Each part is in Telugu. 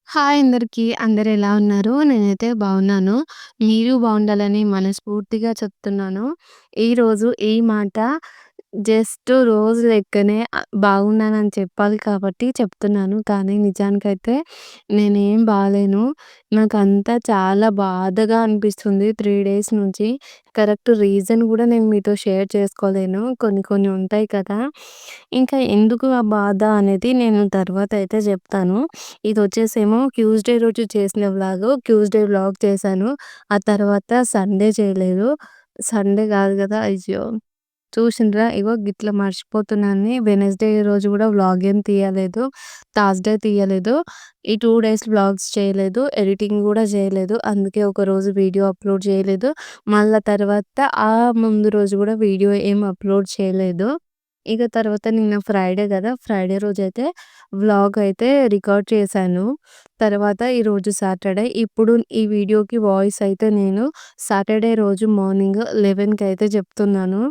హాయ్ అందరికీ. అందరెలా ఉన్నారు? నేనైతే బాగున్నాను. మీరు బాగుండాలని మనస్ఫూర్తిగా చెప్తున్నాను. ఈరోజు ఈ మాట జస్ట్ రోజు లెక్కనే బాగున్నానని చెప్పాలి కాబట్టి చెప్తున్నాను. కానీ నిజానికైతే నేనేం బాలేను. నాకంతా చాలా బాధగా అనిపిస్తుంది 3 డేస్ నుంచి. కరెక్ట్ రీజన్ గూడా నేను మీతో షేర్ చేసుకోలేను. కొన్ని కొన్ని ఉంటాయి కదా! ఇంకా ఎందుకు ఆ బాధ అనేది నేను తర్వాతయితే జెప్తాను. ఇదొచ్చేసేమో ట్యూస్‌డే రోజు చేసిన ట్యూస్‌డే వ్లాగ్ చేశాను. ఆ తర్వాత సండే చేయలేదు. సండే గాదు గదా! అయ్యో! చూసిండ్రా ఇగో గిట్ల మర్చిపోతున్నానని వెడ్నెస్‌డే రోజు గూడా వ్లాగ్ ఏం తీయలేదు. థర్స్‌డే తీయలేదు. ఈ 2 డేస్ వ్లాగ్స్ చేయలేదు. ఎడిటింగ్ గూడా జేయలేదు. అందుకే ఒకరోజు వీడియో అప్‌లోడ్ చేయలేదు. మళ్ళా తర్వాత ఆ ముందు రోజు గూడా వీడియో ఏం అప్‌లోడ్ చేయలేదు. ఇక తర్వాత నిన్న ఫ్రైడే గదా! ఫ్రైడే రోజైతే వ్లాగ్ అయితే రికార్డ్ చేశాను. తర్వాత ఈరోజు సాటర్డే. ఇప్పుడు ఈ వీడియోకి వాయిస్ అయితే నేను సాటర్డే రోజు మార్నింగ్ 11కి అయితే చెప్తున్నాను.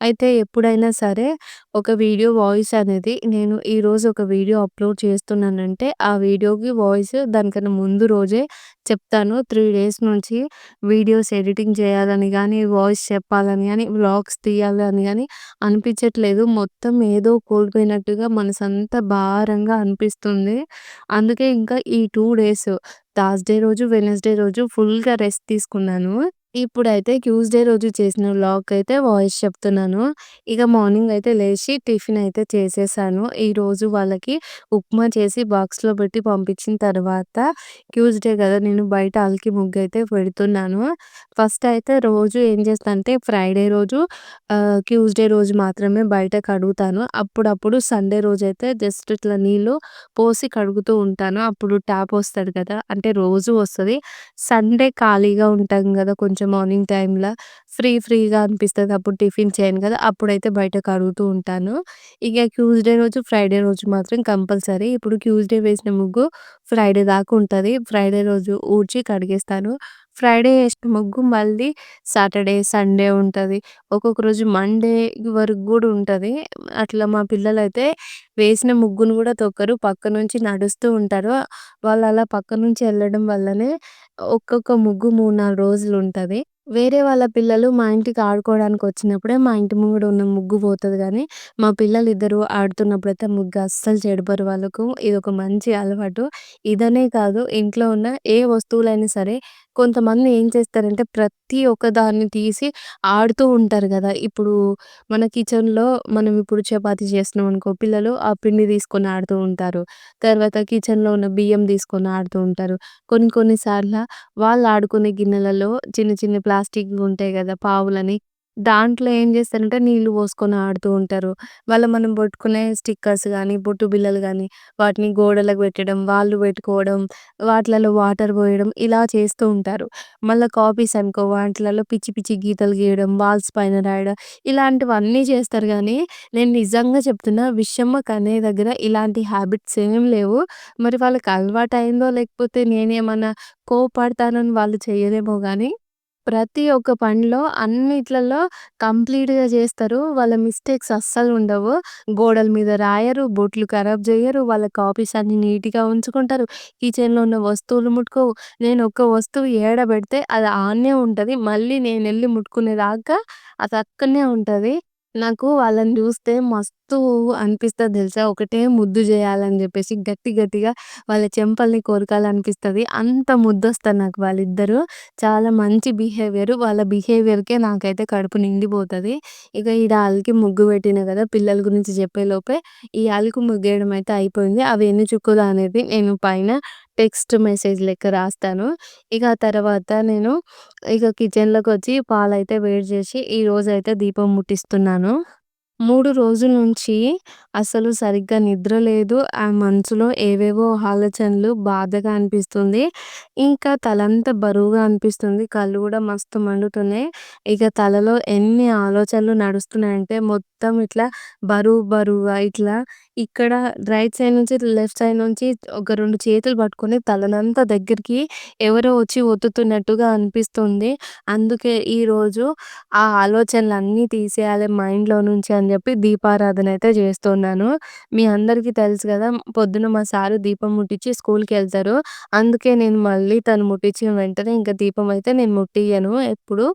అయితే ఎప్పుడైనా సరే ఒక వీడియో వాయిస్ అనేది నేను ఈరోజు ఒక వీడియో అప్‌లోడ్ చేస్తున్నానంటే, ఆ వీడియోకి వాయిస్ దానికన్నా ముందు రోజే చెప్తాను. 3 డేస్ నుంచి వీడియోస్ ఎడిటింగ్ చేయాలని గానీ, వాయిస్ చెప్పాలని గానీ, వ్లాగ్స్ తీయాలని గానీ అనిపించట్లేదు. మొత్తం ఏదో కోల్పోయినట్టుగా మనసంతా భారంగా అనిపిస్తుంది. అందుకే ఇంకా ఈ 2 డేస్ థర్స్‌డే రోజు, వెడ్నెస్‌డే రోజు ఫుల్‌గా రెస్ట్ తీసుకున్నాను. ఇప్పుడైతే ట్యూస్‌డే రోజు చేసిన వ్లాగ్‌కైతే వాయిస్ చెప్తున్నాను. ఇక మార్నింగ్ అయితే లేచి టిఫిన్ అయితే చేసేసాను. ఈరోజు వాళ్ళకి ఉప్మా చేసి బాక్స్‌లో పెట్టి పంపించిన తర్వాత ట్యూస్‌డే కదా! నేను బయట అలికి ముగ్గయితే పెడుతున్నాను. ఫస్ట్ అయితే రోజు ఏం చేస్తా అంటే ఫ్రైడే రోజు ట్యూస్‌డే రోజు మాత్రమే బయట కడుగుతాను. అప్పుడప్పుడు సండే రోజైతే జస్ట్ ఇట్లా నీళ్ళు పోసి కడుగుతూ ఉంటాను. అప్పుడు ట్యాప్ వస్తది కదా! అంటే రోజు వస్తది. సండే ఖాళీగా ఉంటాం గదా! కొంచెం మార్నింగ్ టైమ్‌ల ఫ్రీగా అనిపిస్తది. అప్పుడు టిఫిన్ చేయను గదా! అప్పుడైతే బయట కడుగుతూ ఉంటాను. ఇగ ట్యూస్‌డే రోజు, ఫ్రైడే రోజు మాత్రం కంపల్సరీ. ఇప్పుడు ట్యూస్‌డే వేసిన ముగ్గు ఫ్రైడే దాకా ఉంటది. ఫ్రైడే రోజు ఊడ్చి కడిగేస్తాను. ఫ్రైడే ఏసిన ముగ్గు మళ్ళీ సాటర్డే, సండే ఉంటది. ఒక్కొక్క రోజు మండే వరకు గూడా ఉంటది. అట్లా మా పిల్లలైతే వేసిన ముగ్గును గూడా తొక్కరు. పక్క నుంచి నడుస్తూ ఉంటారు. వాళ్ళలా పక్క నుంచి ఎళ్ళడం వల్లనే ఒక్కొక్క ముగ్గు 3, 4 రోజులుంటది. వేరే వాళ్ళ పిల్లలు మా ఇంటికి ఆడుకోవడానికొచ్చినప్పుడే మా ఇంటి ముంగడ ఉన్న ముగ్గు పోతది గానీ, మా పిల్లలిద్దరూ ఆడుతున్నప్పుడైతే ముగ్గు అస్సలు చెడపరు వాళ్ళకు. ఇదొక మంచి అలవాటు. ఇదనే కాదు ఇంట్లో ఉన్న ఏ వస్తువులైనా సరే కొంతమంది ఏం చేస్తారంటే ప్రతి ఒక్క దాన్ని తీసి ఆడుతూ ఉంటారు గదా! ఇప్పుడు మన కిచెన్‌లో మనం ఇప్పుడు చపాతీ చేస్తున్నామనుకో పిల్లలు ఆ పిండి తీసుకొని ఆడుతూ ఉంటారు. తర్వాత కిచెన్‌లో ఉన్న బియ్యం తీసుకొని ఆడుతూ ఉంటారు. కొన్ని కొన్ని సార్ల వాళ్ళు ఆడుకునే గిన్నెలలో చిన్న చిన్న ప్లాస్టిక్‌వి ఉంటాయి గదా! పావులని. దాంట్లో ఏం జేస్తారంటే నీళ్లు పోసుకొని ఆడుతూ ఉంటారు. మనం పెట్టుకునే స్టిక్కర్స్ గానీ, బొట్టు బిళ్ళలు గానీ వాటిని గోడలకు పెట్టడం, వాళ్ళు పెట్టుకోవడం, వాటిలలో వాటర్ పోయడం ఇలా చేస్తూ ఉంటారు. మళ్ళా కాపీస్ అనుకో వాటిలలో పిచ్చి పిచ్చి గీతలు గీయడం, వాల్స్ పైన రాయడం ఇలాంటివన్నీ చేస్తారు గానీ, నేను నిజంగా చెప్తున్నా విషమ్మకనే దగ్గర ఇలాంటి హ్యాబిట్స్ ఏం లేవు. మరి వాళ్ళకి అలవాటయిందో లేకపోతే నేనేమన్నా కోప్పడతానని వాళ్ళు చెయ్యరేమో గానీ, ప్రతి ఒక్క పనిలో అన్నిట్లలో కంప్లీట్‌గా జేస్తారు. వాళ్ళ మిస్టేక్స్ అస్సలుండవు. గోడల మీద రాయరు, బొట్లు ఖరాబ్ జెయ్యరు, వాళ్ళ కాపీస్ అన్నీ నీట్‌గా ఉంచుకుంటారు. కిచెన్‌లో ఉన్న వస్తువులు ముట్టుకోవు. నేను ఒక వస్తువు ఏడ బెడితే అది ఆడనే ఉంటది. మళ్ళీ నేనెళ్లి ముట్టుకునేదాకా అది అక్కడనే ఉంటది. నాకు వాళ్ళని జూస్తే మస్తు అనిపిస్తది దెలుసా! ఒకటే ముద్దు జేయాలని జెప్పేసి గట్టిగా వాళ్ళ చెంపల్ని కొరకాలనిపిస్తది. అంత ముద్దొస్తారు నాకు వాళ్ళిద్దరూ. చాలా మంచి బిహేవియర్. వాళ్ళ బిహేవియర్‌కే నాకైతే కడుపు నిండిపోతది. ఇక ఈడ అలికి ముగ్గు పెట్టినా గదా! పిల్లల గురించి చెప్పేలోపే ఈ అలుకు ముగ్గేయడం అయితే అయిపోయింది. అవి ఎన్ని చుక్కలు అనేది నేను పైన టెక్స్ట్ మెసేజ్ లెక్క రాస్తాను. ఇక ఆ తర్వాత నేను ఇక కిచెన్‌లోకొచ్చి పాలైతే వేడి చేసి ఈరోజైతే దీపం ముట్టిస్తున్నాను. 3 రోజుల నుంచి అసలు సరిగ్గా నిద్ర లేదు. ఆ మనసులో ఏవేవో ఆలోచనలు బాధగా అనిపిస్తుంది. ఇంకా తలంతా బరువుగా అనిపిస్తుంది. కళ్ళు గూడా మస్తు మండుతున్నాయి. ఇక తలలో ఎన్ని ఆలోచనలు నడుస్తున్నాయంటే మొత్తం ఇట్లా బరువుగా ఇట్లా ఇక్కడ రైట్ సైడ్ నుంచి, లెఫ్ట్ సైడ్ నుంచి ఒక 2 చేతులు పట్టుకొని తలనంతా దగ్గరికి ఎవరో వచ్చి ఒత్తుతున్నట్టుగా అనిపిస్తుంది. అందుకే ఈరోజు ఆ ఆలోచనలన్నీ తీసేయాలి మైండ్‌లో నుంచి అని చెప్పి దీపారాధన అయితే చేస్తున్నాను. మీ అందరికీ తెలుసు గదా! పొద్దున మా సారు దీపం ముట్టిచ్చి స్కూలుకెళ్తారు. అందుకే నేను మళ్ళీ తను ముట్టించిన వెంటనే ఇంక దీపం అయితే నేను ముట్టియ్యను ఎప్పుడు.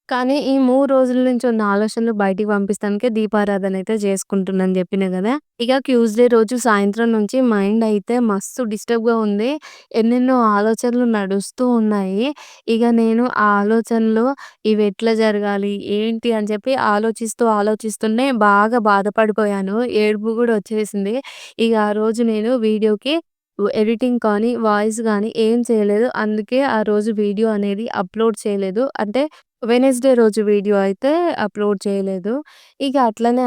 కానీ ఈ 3 రోజుల నుంచి ఉన్న ఆలోచనలు బయటికి పంపిస్తానికే దీపారాధన అయితే చేసుకుంటున్నాను జెప్పినా గదా! ఇక ట్యూస్‌డే రోజు సాయంత్రం నుంచి మైండ్ అయితే మస్తు డిస్టర్బ్‌గా ఉంది. ఎన్నెన్నో ఆలోచనలు నడుస్తూ ఉన్నాయి. ఇగ నేను ఆ ఆలోచనలు ఇవెట్లా జరగాలి? ఏంటి? అని చెప్పి ఆలోచిస్తూనే బాగా బాధపడిపోయాను. ఏడుపు గూడా వచ్చేసింది. ఇగ ఆ రోజు నేను వీడియోకి ఎడిటింగ్ కానీ, వాయిస్ గానీ ఏం చేయలేదు. అందుకే ఆ రోజు వీడియో అనేది అప్‌లోడ్ చేయలేదు. అంటే వెడ్నెస్‌డే రోజు వీడియో అయితే అప్‌లోడ్ చేయలేదు. ఇక అట్లనే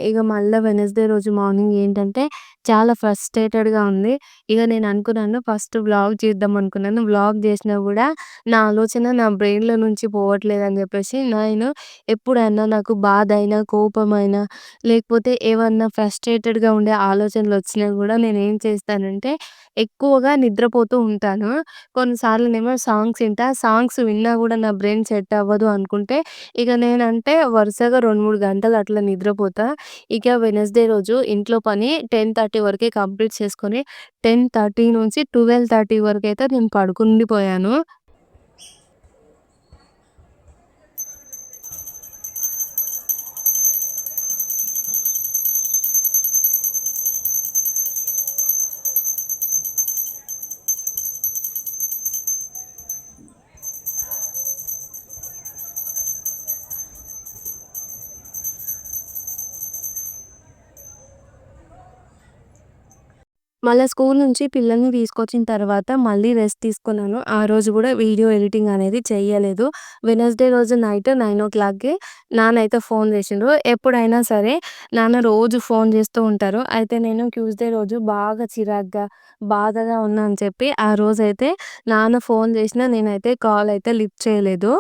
ఇగ మళ్ళా వెడ్నెస్‌డే రోజు మార్నింగ్ ఏంటంటే చాలా ఫ్రస్ట్రేటెడ్‌గా ఉంది. ఇగ నేను అనుకున్నాను ఫస్ట్ వ్లాగ్ చేద్దాం అనుకున్నాను. వ్లాగ్ చేసినా గూడా నా ఆలోచన నా బ్రెయిన్‌లో నుంచి పోవట్లేదని జెప్పేసి నేను ఎప్పుడైనా నాకు బాధైనా, కోపమైనా లేకపోతే ఏమన్నా ఫ్రస్ట్రేటెడ్‌గా ఉండే ఆలోచనలొచ్చినా గూడా నేనేం చేస్తానంటే ఎక్కువగా నిద్రపోతూ ఉంటాను. కొన్నిసార్లునేమో సాంగ్స్ ఇంటా. సాంగ్స్ విన్నా గూడా నా బ్రెయిన్ సెట్ అవ్వదు అనుకుంటే, ఇగ నేనంటే వరుసగా 2, 3 గంటలు అట్లా నిద్రపోతా. ఇక వెడ్నెస్‌డే రోజు ఇంట్లో పని 10:30 వరకే కంప్లీట్ చేసుకొని 10:30 నుంచి 12:30 వరకైతే నేను పడుకుండిపోయాను. మళ్ళా స్కూలు నుంచి పిల్లల్ని తీసుకొచ్చిన తర్వాత మళ్ళీ రెస్ట్ తీసుకున్నాను. ఆ రోజు గూడా వీడియో ఎడిటింగ్ అనేది చెయ్యలేదు. వెడ్నెస్‌డే రోజు నైట్ 9:00కి నాన్న అయితే ఫోను జేశిండ్రు. ఎప్పుడైనా సరే నాన్న రోజు ఫోను జేస్తూ ఉంటారు. అయితే నేను ట్యూస్‌డే రోజు బాగా చిరాగ్గా, బాధగా ఉన్నా అని చెప్పి ఆ రోజైతే నాన్న ఫోను జేసినా నేనైతే కాల్ అయితే లిఫ్ట్ చేయలేదు.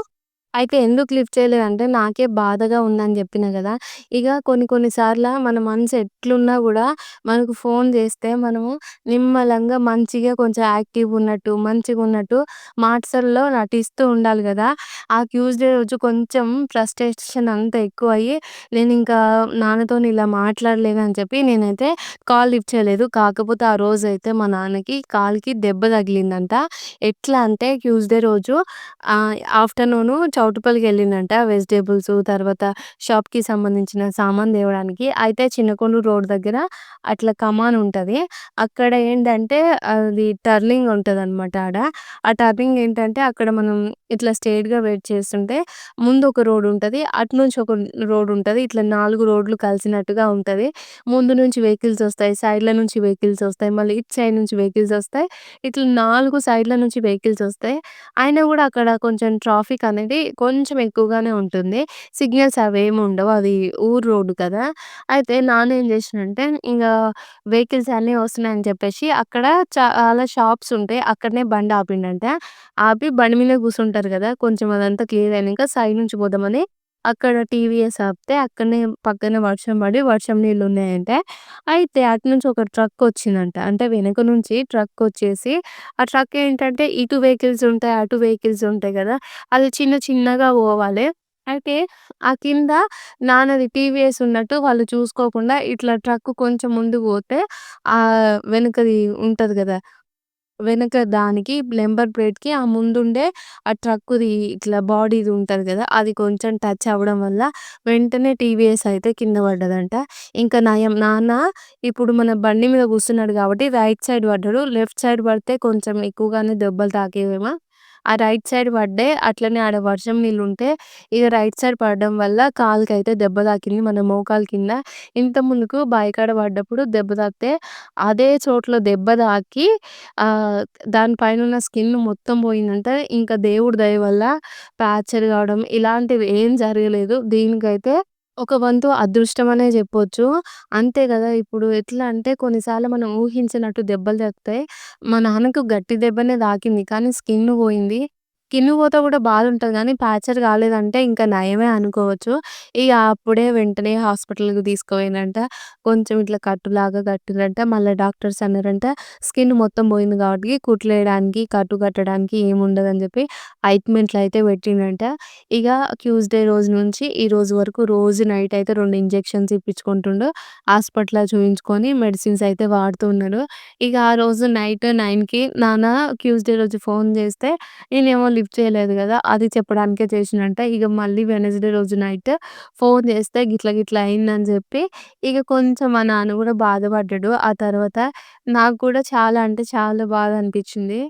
అయితే ఎందుకు లిఫ్ట్ చేయలేదంటే, నాకే బాధగా ఉందని జెప్పినా గదా! ఇగ కొన్ని కొన్ని సార్ల మన మనసు ఎట్లున్నా గూడా మనకు ఫోను జేస్తే మనము నిమ్మలంగా మంచిగా కొంచెం యాక్టివ్‌గున్నట్టు, మంచిగున్నట్టు మాటసల్లో నటిస్తూ ఉండాలి గదా! ఆ ట్యూస్‌డే రోజు కొంచెం ఫ్రస్ట్రేషన్ అంతా ఎక్కువయ్యి నేనింకా నాన్నతోని ఇలా మాట్లాడలేను అని చెప్పి నేనైతే కాల్ లిఫ్ట్ చేయలేదు. కాకపోతే ఆ రోజైతే మా నాన్నకి కాలుకి దెబ్బ తగిలిందంట. ఎట్లా అంటే ట్యూస్‌డే రోజు ఆఫ్టర్‌నూను చౌటుప్పల్‌కెళ్ళిండంట వెజిటబుల్సు, తర్వాత షాప్‌కి సంబంధించిన సామాను తేవడానికి. అయితే చిన్నకొండూరు రోడ్ దగ్గర అట్లా కమాన్ ఉంటది. అక్కడ ఏంటంటే అది టర్నింగ్ ఉంటదనమాట ఆడ. ఆ టర్నింగ్ ఏంటంటే అక్కడ మనం ఇట్లా స్ట్రెయిట్‌గా వెయిట్ చేస్తుంటే ముందు ఒక రోడ్ ఉంటది. అటు నుంచి ఒక రోడ్ ఉంటది. ఇట్లా 4 రోడ్లు కలిసినట్టుగా ఉంటది. ముందు నుంచి వెహికల్స్ ఒస్తాయి. సైడ్‌ల నుంచి వెహికల్స్ ఒస్తాయి. మళ్ళీ ఇటు సైడ్ నుంచి వెహికల్స్ ఒస్తాయి. ఇట్లా 4 సైడ్‌ల నుంచి వెహికల్స్ ఒస్తాయి. అయినా గూడా అక్కడ కొంచెం ట్రాఫిక్ అనేది కొంచెం ఎక్కువగానే ఉంటుంది. సిగ్నల్స్ అవేమి ఉండవు. అది ఊరు రోడ్డు కదా! అయితే నాన్న ఏం చేసిండంటే ఇంగా వెహికల్స్ అన్నీ వస్తున్నాయని చెప్పేసి అక్కడ చాలా షాప్స్ ఉంటాయి. అక్కడనే బండి ఆపిండంట. ఆపి బండి మీద కూర్చుంటారు గదా! కొంచెం అదంతా క్లియర్ అయినంక సైడ్ నుంచి పోదామని అక్కడ టీవీఎస్ ఆపితే అక్కడనే పక్కన వర్షం పడి వర్షం నీళ్లున్నాయంట. అయితే అటు నుంచి ఒక ట్రక్ వచ్చిందంట. అంటే వెనక నుంచి ట్రక్ వచ్చేసి ఆ ట్రక్ ఏంటంటే ఇటు వెహికల్స్ ఉంటాయి, అటు వెహికల్స్ ఉంటాయి గదా! అది చిన్నగా పోవాలి. అయితే ఆ కింద నాన్నది టీవీఎస్ ఉన్నట్టు వాళ్ళు చూసుకోకుండా ఇట్లా ట్రక్ కొంచెం ముందుకు పోతే వెనకది ఉంటది గదా! వెనక దానికి నంబర్ ప్లేట్‌కి ఆ ముందుండే ఆ ట్రక్కుది ఇట్లా బాడీది ఉంటది గదా! అది కొంచెం టచ్ అవ్వడం వల్ల వెంటనే టీవీఎస్ అయితే కింద పడ్డదంట. ఇంకా నయం నాన్న ఇప్పుడు మన బండి మీద కూర్చున్నాడు కాబట్టి రైట్ సైడ్ పడ్డాడు. లెఫ్ట్ సైడ్ పడితే కొంచెం ఎక్కువగానే దెబ్బలు తాకేవేమో. ఆ రైట్ సైడ్ పడ్డాయి. అట్లనే ఆడ వర్షం నీళ్లుంటే ఇగ రైట్ సైడ్ పడడం వల్ల కాలుకైతే దెబ్బ తాకింది. మన మోకాలు కింద. ఇంత ముందుకు బాయికాడ పడ్డప్పుడు దెబ్బ తాకితే అదే చోట్లో దెబ్బ తాకి ఆహ్, దాని పైనున్న స్కిన్ మొత్తం పోయిందంట. ఇంకా దేవుడి దయ వల్ల ఫ్రాక్చర్ కావడం ఇలాంటివి ఏం జరగలేదు. దీనికైతే ఒక వంతు అదృష్టం అనే జెప్పొచ్చు. అంతే గదా! ఇప్పుడు ఎట్లా అంటే కొన్నిసార్లు మనం ఊహించినట్టు దెబ్బలు తాకుతాయి. మా నాన్నకు గట్టి దెబ్బనే తాకింది. కానీ స్కిన్ పోయింది. స్కిన్ పోతే గూడా బాధుంటది గానీ ఫ్రాక్చర్ కాలేదంటే ఇంకా నయమే అనుకోవచ్చు. ఇగ అప్పుడే వెంటనే హాస్పిటల్‌కి తీసుకుపోయిండంట. కొంచెం ఇట్లా కట్టులాగా కట్టిర్రంట. మళ్ళా డాక్టర్స్ అన్నారంట స్కిన్ మొత్తం పోయింది కాబట్టి కుట్లేయడానికి, కట్టు కట్టడానికి ఏముండదని జెప్పి ఆయింట్‌మెంట్‌లయితే పెట్టిండంట. ఇగ ట్యూస్‌డే రోజు నుంచి ఈ రోజు వరకు రోజు నైట్ అయితే 2 ఇంజెక్షన్స్ ఇప్పించుకుంటుండు. హాస్పిటల్‌లో చూయించుకొని మెడిసిన్స్ అయితే వాడుతూ ఉన్నాడు. ఇగ ఆ రోజు నైట్ 9కి నాన్న ట్యూస్‌డే రోజు ఫోన్ చేస్తే నేనేమో లిఫ్ట్ చేయలేదు గదా! అది చెప్పడానికే చేసిండంట. ఇగ మళ్ళీ వెడ్నెస్‌డే రోజు నైట్ ఫోన్ చేస్తే గిట్ల గిట్ల అయిందని చెప్పి ఇగ కొంచెం మా నాన్న గూడా బాధపడ్డాడు. ఆ తర్వాత నాకు కూడా చాలా అంటే చాలా బాధ అనిపించింది.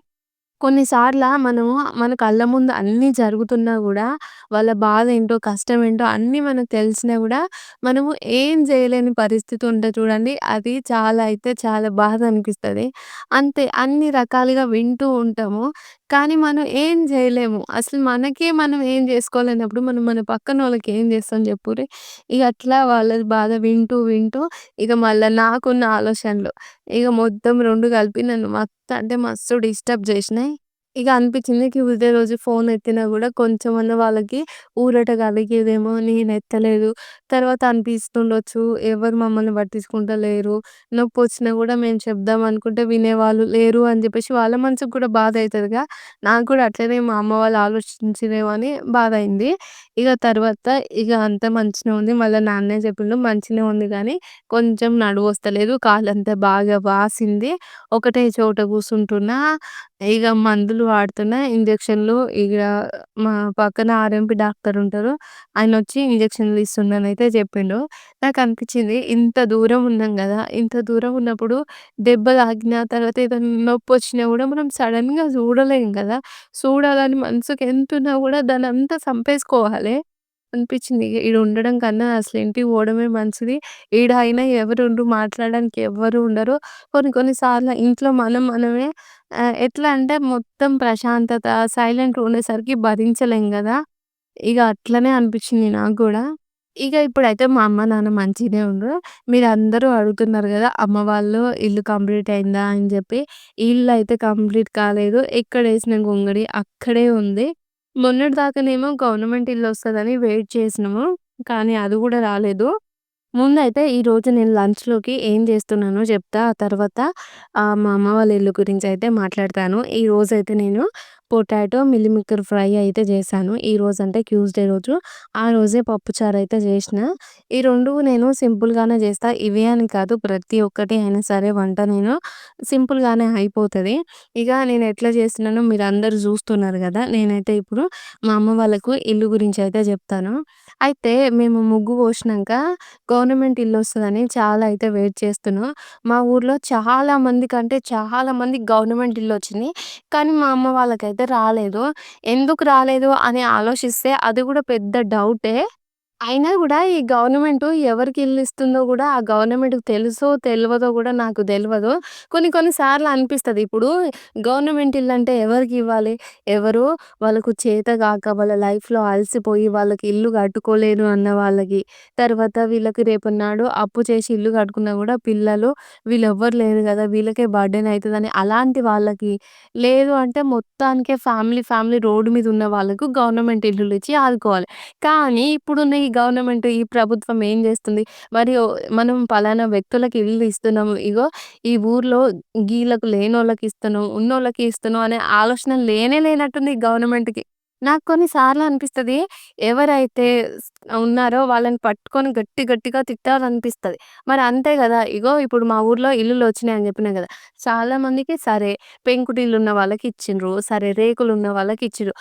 కొన్నిసార్ల మనము మన కళ్ళ ముందు అన్నీ జరుగుతున్నా గూడా, వాళ్ళ బాధేంటో, కష్టమేంటో అన్నీ మనకు తెలిసినా గూడా, మనము ఏం జేయలేని పరిస్థితి ఉంటది చూడండి. అది చాలా అయితే చాలా బాధ అనిపిస్తది. అంతే అన్ని రకాలుగా వింటూ ఉంటాము. కానీ మనం ఏం జేయలేము. అసలు మనకే మనం ఏం జేసుకోలేనప్పుడు మనం మన పక్కనోళ్ళకి ఏం జేస్తాం జెప్పుర్రి. ఇగ అట్లా వాళ్ళ బాధ వింటూ, వింటూ ఇగ మళ్ళా నాకున్న ఆలోచనలు ఇగ మొత్తం 2 కలిపి నన్ను మస్త్ అంటే మస్తు డిస్టర్బ్ జేసినాయి. ఇగ అనిపించింది ట్యూస్‌డే రోజు ఫోన్ ఎత్తినా గూడా కొంచెమన్నా వాళ్ళకి ఊరట కలిగేదేమో నేనెత్తలేదు. తర్వాత అనిపిస్తుండొచ్చు ఎవరు మమ్మల్ని పట్టించుకుంటలేరు. నొప్పొచ్చినా గూడా మేము చెప్దాం అనుకుంటే వినేవాళ్ళు లేరు అని జెప్పేసి వాళ్ళ మనసుకు కూడా బాధ అయితదిగా. నాకు కూడా అట్లనే మా అమ్మ వాళ్ళు ఆలోచించిరేమో అని బాధయింది. ఇగ తర్వాత ఇగ అంతా మంచిగనే ఉంది. మళ్ళా నాన్నే చెప్పిండు మంచిగనే ఉంది గానీ కొంచెం నడువొస్తలేదు. కాలంతా బాగా వాసింది. ఒకటే చోట కూసుంటున్నా. ఇగ మందులు వాడుతున్నా. ఇంజెక్షన్‌లు ఇగ మా పక్కన ఆర్ఎంపీ డాక్టర్ ఉంటారు. ఆయనొచ్చి ఇంజెక్షన్‌లు ఇస్తుండనైతే చెప్పిండు. నాకనిపించింది ఇంత దూరం ఉన్నాం గదా! ఇంత దూరం ఉన్నప్పుడు దెబ్బ తాకిన తర్వాత ఏదైనా నొప్పొచ్చినా గూడా మనం సడెన్‌గా చూడలేం గదా! చూడాలని మనసుకి ఎంతున్నా గూడా దాన్నంతా సంపేసుకోవాలి. అనిపించింది. ఈడ ఉండడం కన్నా అసలు ఇంటికి పోవడమే మంచిది. ఈడ అయినా ఎవరుండ్రు మాట్లాడడానికి ఎవ్వరు ఉండరు. కొన్ని కొన్ని సార్లు ఇంట్లో మనమే ఎట్లా అంటే మొత్తం ప్రశాంతత, సైలెంట్‌గా ఉండేసరికి భరించలేం గదా! ఇగ అట్లనే అనిపించింది నాకు గూడా. ఇగ ఇప్పుడైతే మా అమ్మ, నాన్న మంచిగనే ఉండ్రు. మీరందరూ అడుగుతున్నారు గదా! అమ్మ వాళ్ళు ఇల్లు కంప్లీట్ అయిందా అని జెప్పి. ఇల్లయితే కంప్లీట్ కాలేదు. ఎక్కడేసిన గొంగడి అక్కడే ఉంది. మొన్నటి దాకానేమో గవర్నమెంట్ ఇల్లొస్తదని వెయిట్ చేసినాము. కానీ అది గూడా రాలేదు. ముందైతే ఈరోజు నేను లంచ్‌లోకి ఏం జేస్తున్నానో జెప్తా. ఆ తర్వాత మా అమ్మ వాళ్ళ ఇల్లు గురించయితే మాట్లాడతాను. ఈరోజైతే నేను పొటాటో, మిల్ మేకర్ ఫ్రై అయితే జేశాను. ఈరోజంటే ట్యూస్‌డే రోజు. ఆ రోజే పప్పుచారయితే జేషినా. ఈ 2 నేను సింపుల్‌గానే జేస్తా. ఇవే అని కాదు ప్రతి ఒక్కటి అయినా సరే వంట నేను సింపుల్‌గానే అయిపోతది. ఇగ నేనెట్లా జేస్తున్నానో మీరందరూ జూస్తున్నారు గదా! నేనైతే ఇప్పుడు మా అమ్మ వాళ్ళకు ఇల్లు గురించయితే జెప్తాను. అయితే మేము ముగ్గు పోషినంక గవర్నమెంట్ ఇల్లొస్తదని చాలా అయితే వెయిట్ చేస్తున్నాం. మా ఊర్లో చాలా మందికంటే చాలా మందికి గవర్నమెంట్ ఇల్లొచ్చింది. కానీ మా అమ్మ వాళ్ళకైతే రాలేదు. ఎందుకు రాలేదు అని ఆలోచిస్తే అది గూడా పెద్ద డౌటే. అయినా గూడా ఈ గవర్నమెంటు ఎవరికి ఇల్లిస్తుందో గూడా ఆ గవర్నమెంట్‌కి తెలుసో, తెలవదో గూడా నాకు దెలవదు. కొన్ని కొన్ని సార్లు అనిపిస్తది. ఇప్పుడు గవర్నమెంట్ ఇల్లంటే ఎవరికివ్వాలి? ఎవరు వాళ్ళకు చేతగాక వాళ్ళ లైఫ్‌లో అలసిపోయి వాళ్ళకి ఇల్లు కట్టుకోలేను అన్న వాళ్ళకి. తర్వాత వీళ్ళకి రేపటినాడు అప్పు చేసి ఇల్లు కట్టుకున్నా గూడా పిల్లలు వీళ్ళెవ్వరు లేరు గదా! వీళ్ళకే బర్డెన్ అయితదని అలాంటి వాళ్ళకి. లేదు అంటే మొత్తానికే ఫ్యామిలీ రోడ్డు మీద ఉన్న వాళ్ళకు గవర్నమెంట్ ఇల్లులిచ్చి ఆదుకోవాలి. కానీ ఇప్పుడున్న ఈ గవర్నమెంట్, ఈ ప్రభుత్వం ఏం జేస్తుంది? మరి మనం పలానా వ్యక్తులకి ఇల్లు ఇస్తున్నాము. ఇగో ఈ ఊర్లో గీళ్ళకు లేనోళ్ళకి ఇస్తున్నాం, ఉన్నోళ్ళకి ఇస్తున్నాం అనే ఆలోచన లేనే లేనట్టుంది ఈ గవర్నమెంట్‌కి. నాకు కొన్ని సార్లు అనిపిస్తది. ఎవరైతే ఉన్నారో వాళ్ళని పట్టుకొని గట్టిగా తిట్టాలనిపిస్తది. మరి అంతే గదా! ఇగో ఇప్పుడు మా ఊర్లో ఇల్లులొచ్చినాయి అని జెప్పినా గదా! చాలా మందికి సరే పెంకుటిల్లున్న వాళ్ళకి ఇచ్చిండ్రు. సరే రేకులున్న వాళ్ళకి ఇచ్చిర్రు.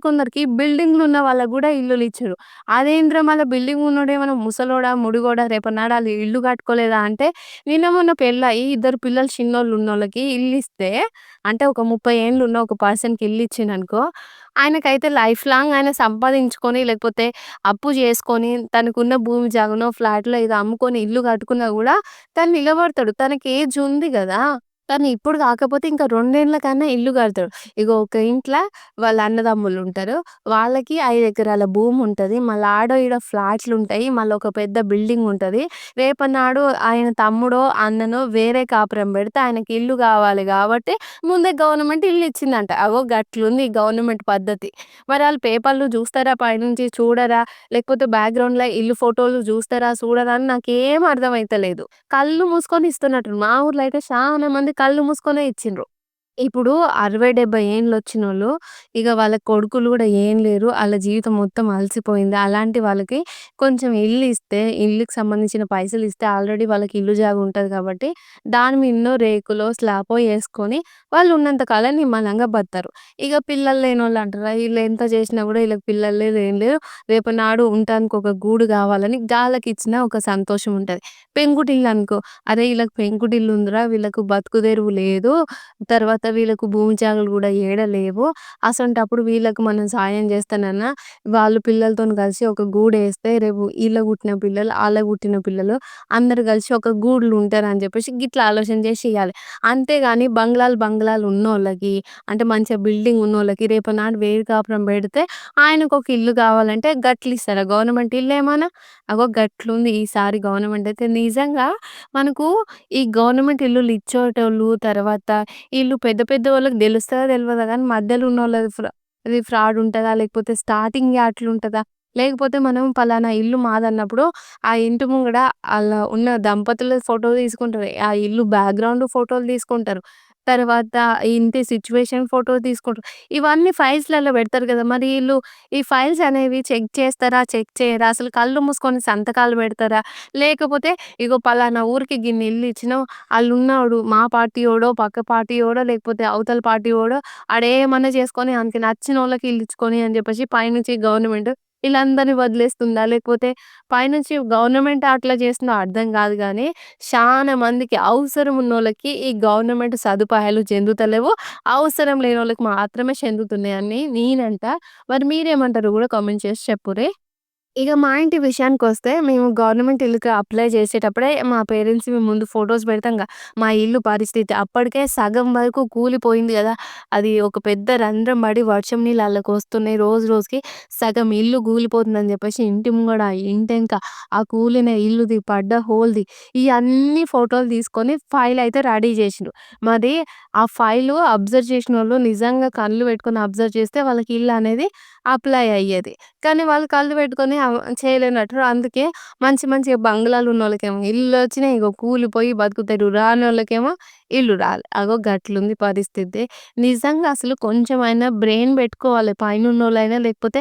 కొందరికి బిల్డింగ్‌లున్న వాళ్ళకి గూడా ఇల్లులిచ్చిర్రు. అదేందిరా మళ్ళా బిల్డింగ్ ఉన్నోడేమన్నా ముసలోడా, ముడుగోడా రేపటినాడు ఆళ్ళు ఇల్లు కట్టుకోలేదా అంటే, నిన్న మొన్న పెళ్లయ్యి ఇద్దరు పిల్లలు చిన్నోళ్ళున్నోళ్ళకి ఇల్లిస్తే అంటే ఒక 30 ఏండ్లు ఉన్న ఒక పర్సన్‌కి ఇల్లిచ్చిండనుకో, ఆయనకైతే లైఫ్ లాంగ్ ఆయన సంపాదించుకొని లేకపోతే అప్పు జేసుకొని తనకున్న భూమి జాగానో, ఫ్లాట్‌లో ఏదో అమ్ముకొని ఇల్లు కట్టుకున్నా గూడా తను నిలబడతాడు. తనకి ఏజ్ ఉంది గదా! కానీ ఇప్పుడు కాకపోతే ఇంకా 2 ఏండ్ల కన్నా ఇల్లు కడతాడు. ఇగో ఒక ఇంట్ల వాళ్ళ అన్నదమ్ములుంటారు. వాళ్ళకి 5 ఎకరాల భూముంటది. మళ్ళా ఆడో ఈడో ఫ్లాట్‌లుంటాయి. మళ్ళొక పెద్ద బిల్డింగుంటది. రేపన్నాడు ఆయన తమ్ముడో, అన్ననో వేరే కాపురం పెడితే ఆయనకి ఇల్లు కావాలి గాబట్టి ముందే గవర్నమెంట్ ఇల్లిచ్చిందంట. అగో గట్లుంది ఈ గవర్నమెంట్ పద్ధతి. మరి ఆళ్ళు పేపర్‌లు జూస్తారా పైనుంచి చూడరా? లేకపోతే బ్యాక్‌గ్రౌండ్‌లో ఇల్లు ఫోటోలు జూస్తారా? చూడరా? అని నాకేం అర్థమైతలేదు. కళ్ళు మూసుకొని ఇస్తున్నట్టు. మా ఊర్లో అయితే చాలా మంది కళ్ళు మూసుకొనే ఇచ్చిండ్రు. ఇప్పుడు 60, 70 ఏండ్లొచ్చినోళ్ళు, ఇగ వాళ్ళ కొడుకులు గూడా ఏం లేరు. ఆళ్ళ జీవితం మొత్తం అలసిపోయింది. అలాంటి వాళ్ళకి కొంచెం ఇల్లిస్తే, ఇల్లుకి సంబంధించిన పైసలిస్తే ఆల్రెడీ వాళ్ళకి ఇల్లు జాగా ఉంటది కాబట్టి, దాని మీదనో రేకులో, స్లాపో యేసుకొని వాళ్ళు ఉన్నంత కాలం నిమ్మలంగా బతుకుతారు. ఇగ పిల్లలు లేనోళ్ళంటారా, ఈళ్ళెంత చేసినా గూడా ఈళ్ళకి పిల్లలు లేదు, ఏం లేదు. రేపటినాడు ఉండటానికి ఒక గూడు గావాలని గాళ్ళకిచ్చినా ఒక సంతోషం ఉంటది. పెంకుటిల్లనుకో, అరే! ఈళ్ళకి పెంకుటిల్లుందిరా, వీళ్ళకు బతుకు తెరువు లేదు. తర్వాత వీళ్ళకు భూమి జాగలు గూడా ఏడ లేవు. అసొంటప్పుడు వీళ్ళకి మనం సాయం జేస్తేనన్నా వాళ్ళు పిల్లలతోని కలిసి ఒక గూడేస్తే రేపు ఈళ్ళకి పుట్టిన పిల్లలు, ఆళ్ళకి పుట్టిన పిల్లలు అందరూ కలిసి ఒక గూడులో ఉంటారని జెప్పేసి గిట్లా ఆలోచన జేసి ఇయ్యాలి. అంతేగాని బంగ్లాలు ఉన్నోళ్ళకి అంటే మంచిగా బిల్డింగ్ ఉన్నోళ్ళకి రేపటినాడు వేరు కాపురం బెడితే ఆయనకొక ఇల్లు గావాలంటే గట్లిస్తారా గవర్నమెంట్ ఇల్లేమన్నా? అగో గట్లుంది ఈసారి గవర్నమెంట్ అయితే నిజంగా మనకు ఈ గవర్నమెంట్ ఇల్లులు ఇచ్చేటోళ్ళు తర్వాత ఈళ్ళు పెద్ద పెద్ద వాళ్ళకి దెలుస్తదా? దెలవదా? గానీ మధ్యలో ఉన్నోళ్ళది అది ఫ్రాడ్ ఉంటదా? లేకపోతే స్టార్టింగే అట్లుంటదా? లేకపోతే మనం పలానా ఇల్లు మాదన్నప్పుడు ఆ ఇంటి ముంగడ ఆళ్ళ ఉన్న దంపతుల ఫోటో తీసుకుంటారు. ఆ ఇల్లు బ్యాక్‌గ్రౌండ్ ఫోటోలు తీసుకుంటారు. తర్వాత ఇంటి సిట్యుయేషన్ ఫోటో తీసుకుంటారు. ఇవన్నీ ఫైల్స్‌లలో పెడతారు గదా! మరి ఈళ్ళు ఈ ఫైల్స్ అనేవి చెక్ చేస్తారా? చెక్ చేయరా? అసలు కళ్ళు మూసుకొని సంతకాలు పెడతారా? లేకపోతే ఇగో పలానా ఊరికి గిన్ని ఇల్లు ఇచ్చినాం ఆళ్ళున్నోడు మా పార్టీయోడో, పక్క పార్టీయోడో, లేకపోతే అవతల పార్టీవోడో ఆడేమన్నా చేసుకొని ఆనికి నచ్చినోళ్ళకి ఇల్లిచ్చుకొని అని జెప్పేసి పైనుంచి గవర్నమెంట్ ఈళ్ళందరిని వదిలేస్తుందా? లేకపోతే పైనుంచి గవర్నమెంట్ అట్లా చేస్తుందో అర్థం గాదు గానీ, శానా మందికి అవసరం ఉన్నోళ్ళకి ఈ గవర్నమెంట్ సదుపాయాలు చెందుతలేవు. అవసరం లేనోళ్ళకి మాత్రమే చెందుతున్నాయని నేనంట. మరి మీరేమంటారో గూడా కామెంట్ చేసి చెప్పుర్రి. ఇగ మా ఇంటి విషయానికొస్తే మేము గవర్నమెంట్ ఇల్లుకి అప్లై చేసేటప్పుడే మా పేరెంట్స్‌వి ముందు ఫోటోస్ పెడతాంగా. మా ఇల్లు పరిస్థితి అప్పటికే సగం వరకు కూలిపోయింది గదా! అది ఒక పెద్ద రంధ్రం పడి వర్షం నీళ్ళు అల్లకొస్తున్నాయి. రోజు రోజుకి సగం ఇల్లు కూలిపోతుందని జెప్పేసి ఇంటి ముంగడ, ఇంటెనక ఆ కూలిన ఇల్లుది, పడ్డ హోల్‌ది ఇయన్నీ ఫోటోలు తీసుకొని ఫైల్ అయితే రెడీ జేషిండ్రు. మరి ఆ ఫైలు అబ్జర్వ్ చేసినోళ్ళు నిజంగా కళ్ళు పెట్టుకొని అబ్జర్వ్ చేస్తే వాళ్ళకి ఇల్లు అనేది అప్లై అయ్యేది. కానీ వాళ్ళు కళ్ళు పెట్టుకొని చేయలేనట్టు. అందుకే మంచి మంచిగా బంగ్లాలున్నోళ్ళకేమో ఇల్లులొచ్చినాయి. ఇగో కూలిపోయి బతుకుతారు. రానోళ్ళకేమో ఇల్లు రాలే. అగో గట్లుంది పరిస్థితి. నిజంగా అసలు కొంచెమైనా బ్రెయిన్ పెట్టుకోవాలి. పైనున్నోళ్ళైనా లేకపోతే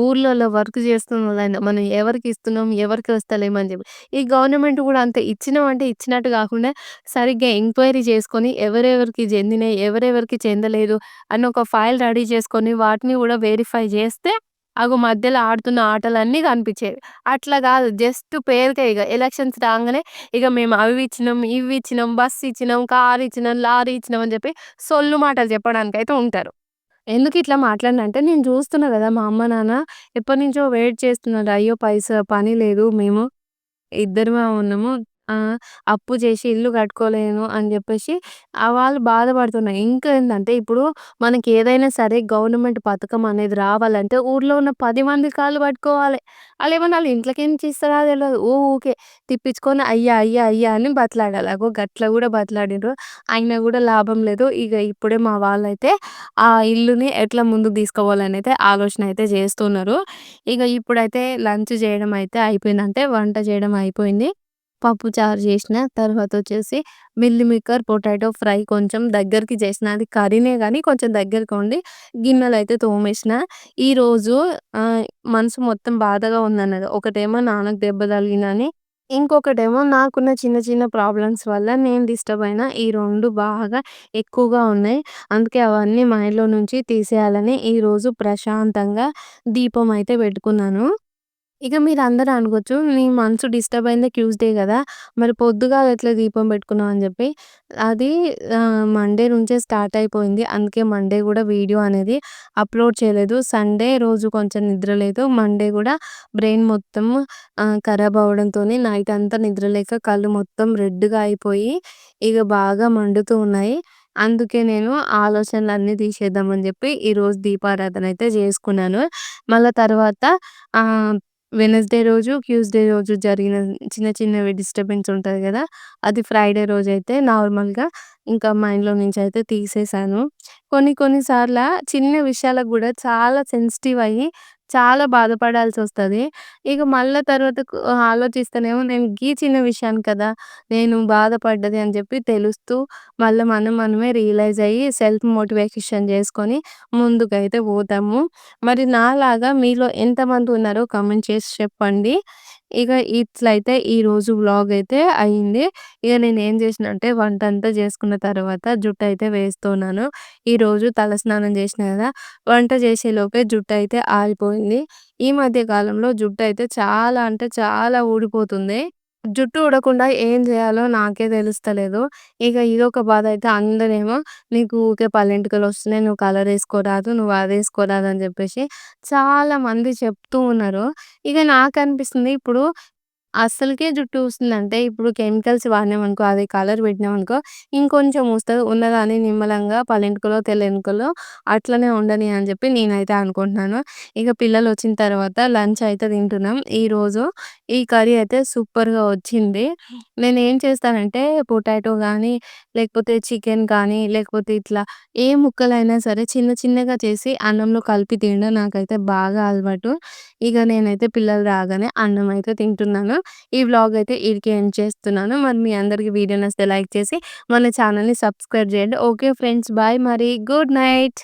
ఊర్లలో వర్క్ చేస్తున్నోళ్ళైనా. మనం ఎవరికిస్తున్నాం, ఎవరికి వస్తలేమని చెప్పి. ఈ గవర్నమెంట్ గూడా అంతే. ఇచ్చినామంటే ఇచ్చినట్టు గాకుండా సరిగ్గా ఎంక్వైరీ చేసుకొని ఎవరెవరికి చెందినయి, ఎవరెవరికి చెందలేదు అని ఒక ఫైల్ రెడీ చేసుకొని వాటిని గూడా వెరిఫై జేస్తే అగో మధ్యలో ఆడుతున్న ఆటలన్నీ కనిపిచ్చేవి. అట్లా గాదు జస్ట్ పేరుకే ఇగ ఎలక్షన్స్ రాంగానే ఇగ మేము అవి ఇచ్చినాం, ఇవి ఇచ్చినాం, బస్ ఇచ్చినాం, కార్ ఇచ్చినాం, లారీ ఇచ్చినాం అని జెప్పి సొల్లు మాటలు చెప్పడానికైతే ఉంటారు. ఎందుకిట్లా మాట్లాడినంటే నేను జూస్తున్నా గదా! మా అమ్మ, నాన్న ఎప్పటినుంచో వెయిట్ చేస్తున్నారు. అయ్యో! పని లేదు. మేము ఇద్దరమే ఉన్నాము. అప్పు చేసి ఇల్లు కట్టుకోలేను అని జెప్పేసి వాళ్ళు బాధపడుతున్నారు. ఇంకా ఏందంటే ఇప్పుడు మనకి ఏదైనా సరే గవర్నమెంట్ పథకం అనేది రావాలంటే ఊర్లో ఉన్న 10 మంది కాళ్ళు పట్టుకోవాలి. ఆళ్ళేమన్నా ఆళ్ళ ఇంట్లోకేంచి ఇస్తారో తెలవదు. ఊకే తిప్పించుకొని అయ్యా! అయ్యా! అయ్యా! అని బతిలాడాలి. అగో గట్ల గూడా బతిలాడిండ్రు. అయినా గూడా లాభం లేదు. ఇగ ఇప్పుడే మా వాళ్ళైతే ఆ ఇల్లుని ఎట్లా ముందుకు తీసుకుపోవాలనైతే ఆలోచన అయితే జేస్తున్నారు. ఇగ ఇప్పుడైతే లంచ్ జేయడం అయితే అయిపోయింది. అంటే వంట చేయడం అయిపోయింది. పప్పు చారు జేషిన. తర్వాతొచ్చేసి మిల్ మేకర్ పొటాటో ఫ్రై కొంచెం దగ్గరికి చేసిన. అది కర్రీనే గానీ కొంచెం దగ్గరకుండి గిన్నెలైతే తోమేసిన. ఈరోజు ఆహ్, మనసు మొత్తం బాధగా ఉందన్నది. ఒకటేమో నాన్నకు దెబ్బ తగిలిందని, ఇంకొకటేమో నాకున్న చిన్న చిన్న ప్రాబ్లమ్స్ వల్ల నేను డిస్టర్బ్ అయిన. ఈ 2 బాగా ఎక్కువగా ఉన్నాయి. అందుకే అవన్నీ మైండ్‌లో నుంచి తీసేయాలని ఈరోజు ప్రశాంతంగా దీపం అయితే పెట్టుకున్నాను. ఇక మీరందరూ అనుకోవచ్చు, నీ మనసు డిస్టర్బ్ అయిందే ట్యూస్‌డే గదా! మరి పొద్దుగాల ఎట్లా దీపం పెట్టుకున్నావు అని జెప్పి. అది మండే నుంచే స్టార్ట్ అయిపోయింది. అందుకే మండే గూడా వీడియో అనేది అప్‌లోడ్ చేయలేదు. సండే రోజు కొంచెం నిద్ర లేదు. మండే గూడా బ్రెయిన్ మొత్తం ఖరాబ్ అవ్వడంతోని నైట్ అంతా నిద్రలేక కళ్ళు మొత్తం రెడ్‌గా అయిపోయి, ఇగ బాగా మండుతూ ఉన్నాయి. అందుకే నేను ఆలోచనలన్నీ తీసేద్దామని జెప్పి ఈరోజు దీపారాధన అయితే జేసుకున్నాను. మళ్ళా తర్వాత ఆహ్ వెడ్నెస్‌డే రోజు, ట్యూస్‌డే రోజు జరిగిన చిన్న చిన్నవి డిస్టర్బెన్స్ ఉంటది గదా! అది ఫ్రైడే రోజైతే నార్మల్‌గా ఇంకా మైండ్‌లో నుంచయితే తీసేసాను. కొన్ని కొన్ని సార్ల చిన్న విషయాలకు గూడా చాలా సెన్సిటివ్ అయ్యి చాలా బాధపడాల్సొస్తది. ఇక మళ్ళా తర్వాతకు ఆలోచిస్తేనేమో నేను గీ చిన్న విషయానికి కదా! నేను బాధపడ్డది అని జెప్పి తెలుస్తూ మళ్ళా మనమే రియలైజ్ అయ్యి సెల్ఫ్ మోటివేషన్ జేసుకొని ముందుకైతే పోతాము. మరి నాలాగా మీలో ఎంతమంది ఉన్నారో కామెంట్ చేసి చెప్పండి. ఇక ఇట్లయితే ఈరోజు వ్లాగ్ అయితే అయింది. ఇక నేనేం జేసినా అంటే వంటంతా జేసుకున్న తర్వాత జుట్టయితే వేస్తున్నాను. ఈరోజు తలస్నానం జేసినా గదా! వంట జేసేలోపే జుట్టయితే ఆరిపోయింది. ఈ మధ్య కాలంలో జుట్టయితే చాలా అంటే చాలా ఊడిపోతుంది. జుట్టు ఊడకుండా ఏం జేయాలో నాకే తెలుస్తలేదు. ఇక ఇదొక బాధ అయితే అందరేమో "నీకు ఊకే పల్లెంటికలొస్తున్నాయి. నువ్వు కలరేసుకోరాదు. నువ్వు అదేసుకోరాదు" అని జెప్పేసి చాలా మంది చెప్తూ ఉన్నారు. ఇక నాకనిపిస్తుంది ఇప్పుడు అస్సలకే జుట్టు ఊస్తుందంటే, ఇప్పుడు కెమికల్స్ వాడినామనుకో, అది కలర్ పెట్టినామనుకో, ఇంకొంచెం ఊస్తది. ఉన్నదాన్ని నిమ్మలంగా పల్లెంటికలో, తెల్లెంటికలో అట్లనే ఉండని అని జెప్పి నేనైతే అనుకుంటున్నాను. ఇక పిల్లలొచ్చిన తర్వాత లంచ్ అయితే తింటున్నాం. ఈరోజు ఈ కర్రీ అయితే సూపర్‌గా వచ్చింది. నేనేం చేస్తానంటే, పొటాటో గానీ, లేకపోతే చికెన్ కానీ, లేకపోతే ఇట్లా ఏ ముక్కలైనా సరే చిన్న చిన్నగా చేసి అన్నంలో కలిపి తినడం నాకైతే బాగా అలవాటు. ఇక నేనైతే పిల్లలు రాగానే అన్నం అయితే తింటున్నాను. ఈ వ్లాగ్ అయితే ఈడికే ఎండ్ చేస్తున్నాను. మరి మీ అందరికి వీడియో నచ్చితే లైక్ చేసి మన ఛానెల్‌ని సబ్స్క్రైబ్ చేయండి. ఓకే ఫ్రెండ్స్, బాయ్ మరి. Good night.